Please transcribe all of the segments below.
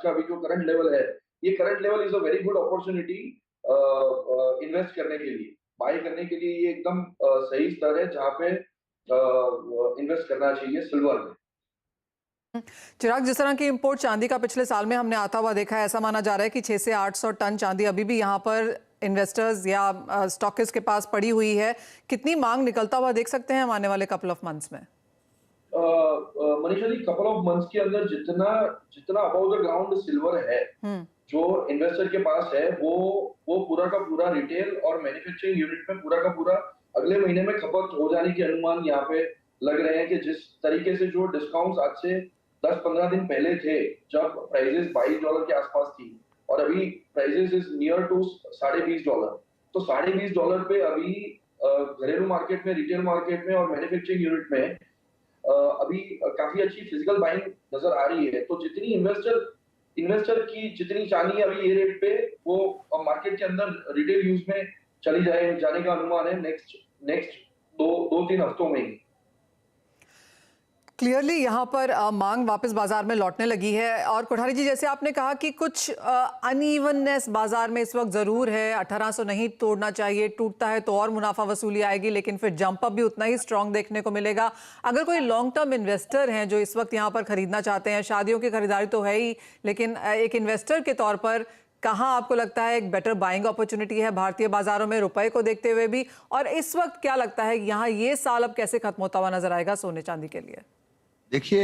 का अभी जो करंट लेवल है, ये current level is a very good opportunity invest करने के लिए, बाय करने के लिए ये एकदम सही स्तर है जहाँ पे इन्वेस्ट करना चाहिए सिल्वर में। चिराग, जिस तरह की इंपोर्ट चांदी का पिछले साल में हमने आता हुआ देखा है, ऐसा माना जा रहा है कि 600 से 800 टन चांदी अभी भी यहाँ पर इन्वेस्टर्स या स्टॉकिस्ट के पास पड़ी हुई है। कितनी मांग निकलता हुआ देख सकते हैं हम आने वाले कपल ऑफ मंथ्स में? Manisha ji, couple of months के अंदर जितना जितना अबव द ग्राउंड सिल्वर है जो इन्वेस्टर के पास है, वो पूरा का पूरा रिटेल और मैन्युफैक्चरिंग यूनिट में पूरा का पूरा अगले महीने में खपत हो जाने के अनुमान यहाँ पे लग रहे हैं कि जिस तरीके से जो डिस्काउंट्स आज से 10-15 दिन पहले थे, जब प्राइजेस $22 के आसपास थी और अभी प्राइजेस इज नियर टू $20.50, तो $20.50 पे अभी घरेलू मार्केट में, रिटेल मार्केट में और मैन्युफैक्चरिंग यूनिट में अभी काफी अच्छी फिजिकल बाइंग नजर आ रही है। तो जितनी इन्वेस्टर की जितनी चांदी अभी ये रेट पे, वो मार्केट के अंदर रिटेल यूज में चली जाने का अनुमान है नेक्स्ट 2-3 हफ्तों में ही। क्लियरली यहाँ पर मांग वापस बाजार में लौटने लगी है। और कोठारी जी, जैसे आपने कहा कि कुछ अनइवननेस बाजार में इस वक्त जरूर है, 1800 नहीं तोड़ना चाहिए, टूटता है तो और मुनाफा वसूली आएगी, लेकिन फिर जंप अप भी उतना ही स्ट्रांग देखने को मिलेगा। अगर कोई लॉन्ग टर्म इन्वेस्टर हैं जो इस वक्त यहाँ पर खरीदना चाहते हैं, शादियों की खरीदारी तो है ही, लेकिन एक इन्वेस्टर के तौर पर कहाँ आपको लगता है एक बेटर बाइंग अपॉर्चुनिटी है भारतीय बाजारों में, रुपए को देखते हुए भी? और इस वक्त क्या लगता है यहाँ ये साल अब कैसे खत्म होता हुआ नजर आएगा सोने चांदी के लिए? देखिए,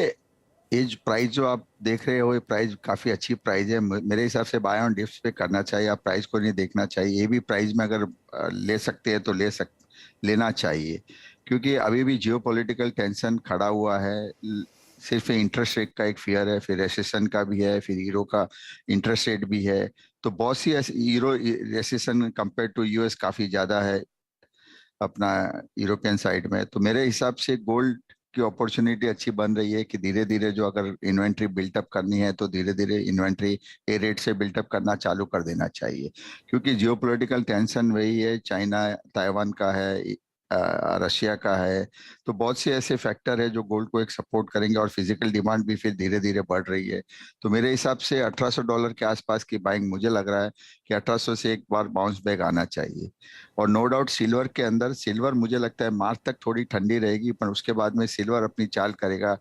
ये जो प्राइस जो आप देख रहे हो, ये प्राइस काफी अच्छी प्राइस है। मेरे हिसाब से बाय ऑन डिप्स पे करना चाहिए, आप प्राइस को नहीं देखना चाहिए। ये भी प्राइस में अगर ले सकते हैं तो लेना चाहिए, क्योंकि अभी भी जियोपॉलिटिकल टेंशन खड़ा हुआ है। सिर्फ इंटरेस्ट रेट का एक फियर है, फिर रेसेशन का भी है, फिर यूरो का इंटरेस्ट रेट भी है। तो बहुत सी euro recession compare to US काफी ज्यादा है अपना यूरोपियन साइड में। तो मेरे हिसाब से गोल्ड की अपॉर्चुनिटी अच्छी बन रही है कि धीरे धीरे जो अगर इन्वेंट्री बिल्टअप करनी है तो धीरे धीरे इन्वेंट्री ए रेट से बिल्टअप करना चालू कर देना चाहिए, क्योंकि जियोपॉलिटिकल टेंशन वही है, चाइना ताइवान का है, रशिया का है। तो बहुत से ऐसे फैक्टर है जो गोल्ड को एक सपोर्ट करेंगे और फिजिकल डिमांड भी फिर धीरे धीरे बढ़ रही है। तो मेरे हिसाब से $1800 के आसपास की बाइंग मुझे लग रहा है कि 1800 से एक बार बाउंस बैक आना चाहिए। और नो डाउट सिल्वर के अंदर, सिल्वर मुझे लगता है मार्च तक थोड़ी ठंडी रहेगी, पर उसके बाद में सिल्वर अपनी चाल करेगा।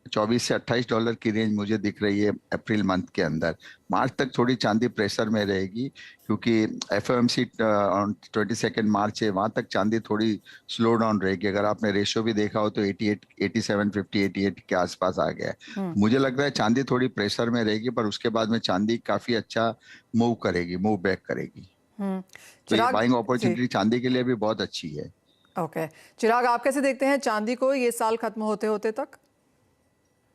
24 से $28 की रेंज मुझे दिख रही है अप्रैल मंथ के अंदर। मार्च तक थोड़ी चांदी प्रेशर में रहेगी, क्योंकि एफओएमसी 22 मार्च है, वहां तक चांदी थोड़ी स्लो डाउन रहेगी। अगर आपने रेशियो भी देखा हो तो 88, 87, 50, 88 के आसपास आ गया है। मुझे लग रहा है चांदी थोड़ी प्रेशर में रहेगी, पर उसके बाद में चांदी काफी अच्छा मूव बैक करेगी। तो ये बाइंग अपॉर्चुनिटी चांदी के लिए भी बहुत अच्छी है। ओके चिराग, आप कैसे देखते हैं चांदी को ये साल खत्म होते होते तक?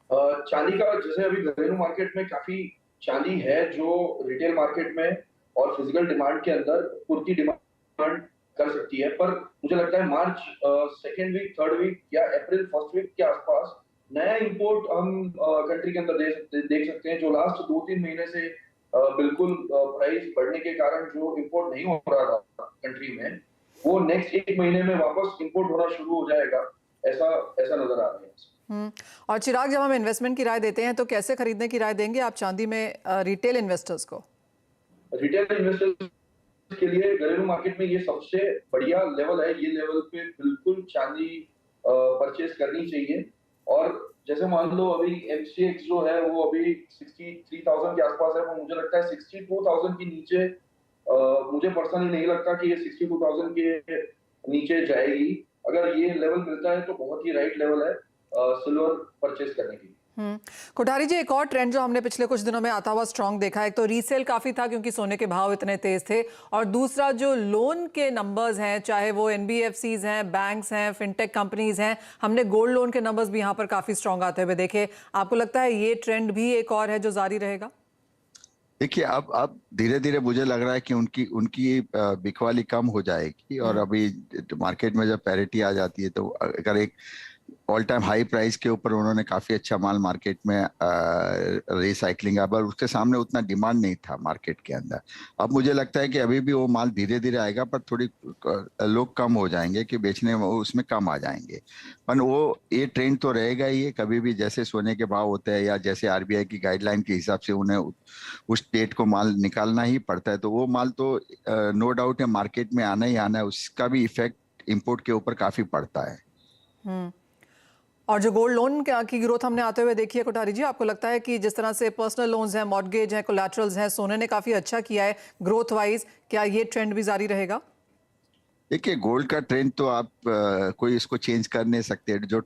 चांदी का जैसे अभी घरेलू मार्केट में काफी चांदी है जो रिटेल मार्केट में और फिजिकल डिमांड के अंदर पूर्ति डिमांड कर सकती है, पर मुझे लगता है March second week, third week या अप्रैल फर्स्ट वीक के आसपास नया इंपोर्ट हम कंट्री के अंदर देख सकते हैं, जो लास्ट 2-3 महीने से बिल्कुल प्राइस बढ़ने के कारण जो इंपोर्ट नहीं हो रहा था कंट्री में, वो नेक्स्ट 1 महीने में वापस इंपोर्ट होना शुरू हो जाएगा, ऐसा नजर आ रहा है। और चिराग, जब हम इन्वेस्टमेंट की राय देते हैं तो कैसे खरीदने की राय देंगे आप चांदी में रिटेल इन्वेस्टर्स को? रिटेल इन्वेस्टर्स के लिए घरेलू मार्केट में ये सबसे बढ़िया लेवल है। ये लेवल पे बिल्कुल चांदी परचेज करनी चाहिए। और जैसे मान लो अभी एमसीएक्स जो है वो अभी 63,000 के आसपास है, तो मुझे लगता है 62,000 के नीचे मुझे पर्सनली नहीं लगता कि ये 62,000 के नीचे जाएगी। अगर ये लेवल मिलता है तो बहुत ही राइट लेवल है सिल्वर परचेज करने की। कोठारी जी, एक और ट्रेंड जो हमने पिछले कुछ दिनों में आता हुआ स्ट्रांग देखा है, एक तो रीसेल काफी था क्योंकि सोने के भाव इतने तेज थे, और दूसरा जो लोन के नंबर्स हैं, चाहे वो एनबीएफसीज हैं, बैंक्स हैं, फिनटेक कंपनीज हैं, हमने गोल्ड लोन के नंबर्स भी यहाँ पर काफी स्ट्रांग आते हुए देखे। आपको लगता है ये ट्रेंड भी एक और है जो जारी रहेगा? देखिए, अब धीरे धीरे मुझे लग रहा है कि उनकी बिकवाली कम हो जाएगी, और अभी मार्केट में जब पैरिटी आ जाती है तो अगर एक ऑल टाइम हाई प्राइस के ऊपर उन्होंने काफी अच्छा माल मार्केट में रिसाइकलिंग, अब उसके सामने उतना डिमांड नहीं था मार्केट के अंदर। अब मुझे लगता है कि अभी भी वो माल धीरे धीरे आएगा, पर थोड़ी लोग कम हो जाएंगे कि बेचने में, उसमें कम आ जाएंगे। पर वो ये ट्रेंड तो रहेगा ही है, कभी भी जैसे सोने के भाव होते हैं या जैसे आरबीआई की गाइडलाइन के हिसाब से उन्हें उस डेट को माल निकालना ही पड़ता है, तो वो माल तो नो डाउट है मार्केट में आना ही आना है, उसका भी इफेक्ट इंपोर्ट के ऊपर काफी पड़ता है। और जो गोल्ड लोन की ग्रोथ हमने आते हुए देखी है कोठारी जी, आपको लगता है कि जिस तरह से पर्सनल लोन्स हैं, मॉर्गेज हैं, कोलैटरल्स हैं, सोने ने काफी अच्छा किया है ग्रोथ वाइज, क्या ये ट्रेंड भी जारी रहेगा? देखिए गोल्ड का ट्रेंड तो आप कोई इसको चेंज कर नहीं सकते, जो